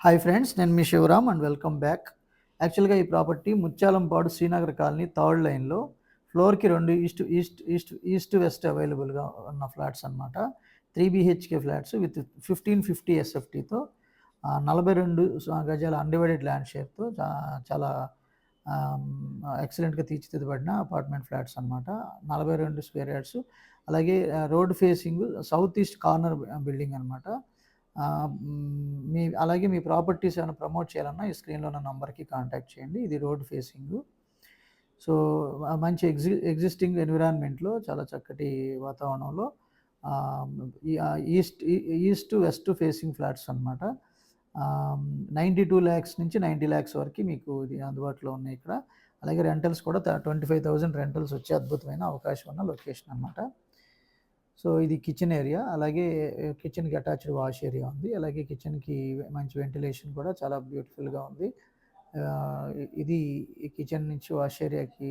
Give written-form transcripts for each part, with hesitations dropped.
Hi friends, నేను మీ Shivaram and welcome back. యాక్చువల్గా ఈ property Mutyalampadu Srinagar colony third లైన్లో ఫ్లోర్కి 2 ఈస్ట్ వెస్ట్ అవైలబుల్గా ఉన్న ఫ్లాట్స్ అనమాట. 3 BHK ఫ్లాట్స్ విత్ 1550 SFTతో 42 గజాల అన్డివైడెడ్ ల్యాండ్ షేర్తో చాలా ఎక్సలెంట్గా తీర్చిదిద్దబడిన అపార్ట్మెంట్ ఫ్లాట్స్ అనమాట. 42 స్క్వేర్ యార్డ్స్, అలాగే road facing south east corner building అనమాట. అలాగే మీ ప్రాపర్టీస్ ఏమైనా ప్రమోట్ చేయాలన్నా ఈ స్క్రీన్లో ఉన్న నంబర్కి కాంటాక్ట్ చేయండి. ఇది రోడ్ ఫేసింగ్. సో మంచి ఎగ్జిస్టింగ్ ఎన్విరాన్మెంట్లో చాలా చక్కటి వాతావరణంలో ఈస్ట్ వెస్ట్ ఫేసింగ్ ఫ్లాట్స్ అనమాట. 92 lakhs నుంచి 90 lakhs వరకు మీకు ఇది అందుబాటులో ఉన్నాయి ఇక్కడ. అలాగే రెంటల్స్ కూడా 25,000 రెంటల్స్ వచ్చే అద్భుతమైన అవకాశం ఉన్న లొకేషన్ అనమాట. సో ఇది కిచెన్ ఏరియా, అలాగే కిచెన్కి అటాచ్డ్ వాష్ ఏరియా ఉంది. అలాగే కిచెన్కి మంచి వెంటిలేషన్ కూడా చాలా బ్యూటిఫుల్గా ఉంది. ఇది కిచెన్ నుంచి వాష్ ఏరియాకి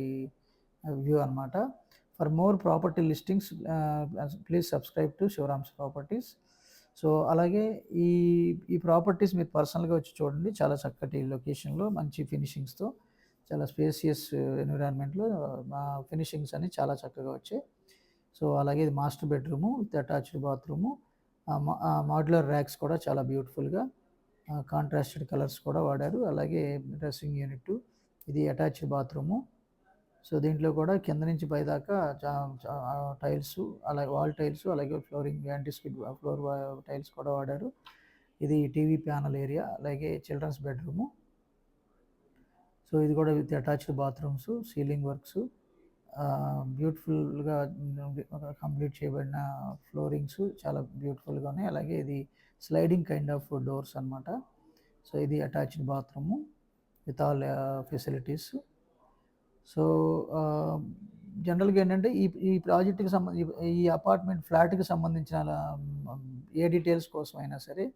వ్యూ అనమాట. For more property listings please subscribe to Shivaram's properties. So అలాగే ఈ ప్రాపర్టీస్ మీరు పర్సనల్గా వచ్చి చూడండి. చాలా చక్కటి లొకేషన్లో మంచి ఫినిషింగ్స్తో చాలా స్పేసియస్ ఎన్విరాన్మెంట్లో ఫినిషింగ్స్ అని చాలా చక్కగా వచ్చాయి. సో అలాగే ఇది master bedroom with attached bathroom, modular racks కూడా చాలా బ్యూటిఫుల్గా కాంట్రాస్టెడ్ కలర్స్ కూడా వాడారు. అలాగే డ్రెస్సింగ్ యూనిట్, ఇది అటాచ్డ్ బాత్రూము. సో దీంట్లో కూడా కింద నుంచి పై దాకా టైల్స్, అలాగే వాల్ టైల్స్, అలాగే flooring anti skid floor tiles కూడా వాడారు. ఇది టీవీ ప్యానల్ ఏరియా, అలాగే చిల్డ్రన్స్ బెడ్రూము. సో ఇది కూడా with attached bathrooms, ceiling works, బ్యూటిఫుల్గా కంప్లీట్ చేయబడిన ఫ్లోరింగ్స్ చాలా బ్యూటిఫుల్గా ఉన్నాయి. అలాగే ఇది స్లైడింగ్ కైండ్ ఆఫ్ డోర్స్ అనమాట. సో ఇది attached bathroom with all facilities. So జనరల్గా ఏంటంటే ఈ ప్రాజెక్ట్కి ఈ అపార్ట్మెంట్ ఫ్లాట్కి సంబంధించిన ఏ డీటెయిల్స్ కోసం అయినా సరే,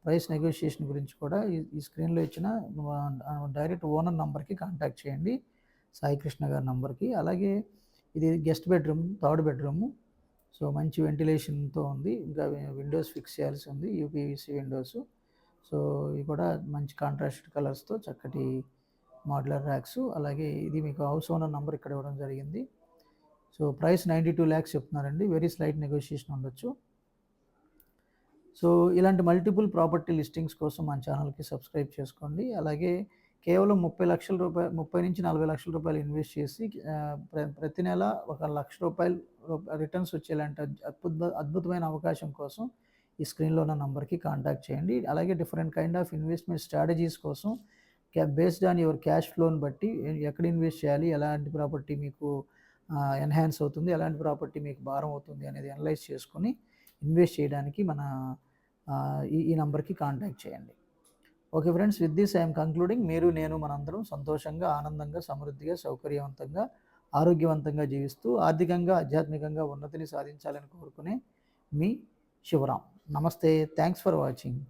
ప్రైస్ నెగోషియేషన్ గురించి కూడా ఈ స్క్రీన్లో ఇచ్చిన డైరెక్ట్ ఓనర్ నంబర్కి కాంటాక్ట్ చేయండి, సాయి కృష్ణ గారి నంబర్కి. అలాగే ఇది guest bedroom, third bedroom. So మంచి వెంటిలేషన్తో ఉంది. ఇంకా విండోస్ ఫిక్స్ చేయాల్సి ఉంది, యూపీవీసీ విండోస్. సో ఇవి కూడా మంచి కాంట్రాస్టెడ్ కలర్స్తో చక్కటి మాడ్యులర్ ర్యాక్స్. అలాగే ఇది మీకు హౌస్ ఓనర్ నంబర్ ఇక్కడ ఇవ్వడం జరిగింది. సో ప్రైస్ 92 lakhs చెప్తున్నారండి. వెరీ స్లైట్ నెగోషియేషన్ ఉండొచ్చు. సో ఇలాంటి మల్టిపుల్ ప్రాపర్టీ లిస్టింగ్స్ కోసం మన ఛానల్కి సబ్స్క్రైబ్ చేసుకోండి. అలాగే కేవలం 30 నుంచి 40 లక్షల రూపాయలు ఇన్వెస్ట్ చేసి ప్రతి నెల 1 లక్ష రూపాయలు రిటర్న్స్ వచ్చేలాంటి అద్భుతమైన అవకాశం కోసం ఈ స్క్రీన్లో ఉన్న నంబర్కి కాంటాక్ట్ చేయండి. అలాగే different kind of investment strategies కోసం బేస్డ్ ఆన్ యువర్ క్యాష్ ఫ్లోని బట్టి ఎక్కడ ఇన్వెస్ట్ చేయాలి, ఎలాంటి ప్రాపర్టీ మీకు ఎన్హాన్స్ అవుతుంది, ఎలాంటి ప్రాపర్టీ మీకు భారం అవుతుంది అనేది అనలైజ్ చేసుకొని ఇన్వెస్ట్ చేయడానికి మన ఈ నంబర్కి కాంటాక్ట్ చేయండి. Okay friends, with this I'm concluding. మీరు, నేను, మనందరం సంతోషంగా, ఆనందంగా, సమృద్ధిగా, సౌకర్యవంతంగా, ఆరోగ్యవంతంగా జీవిస్తూ ఆర్థికంగా, ఆధ్యాత్మికంగా ఉన్నతిని సాధించాలని కోరుకునే మీ శివరామ్. నమస్తే, థ్యాంక్స్ ఫర్ వాచింగ్.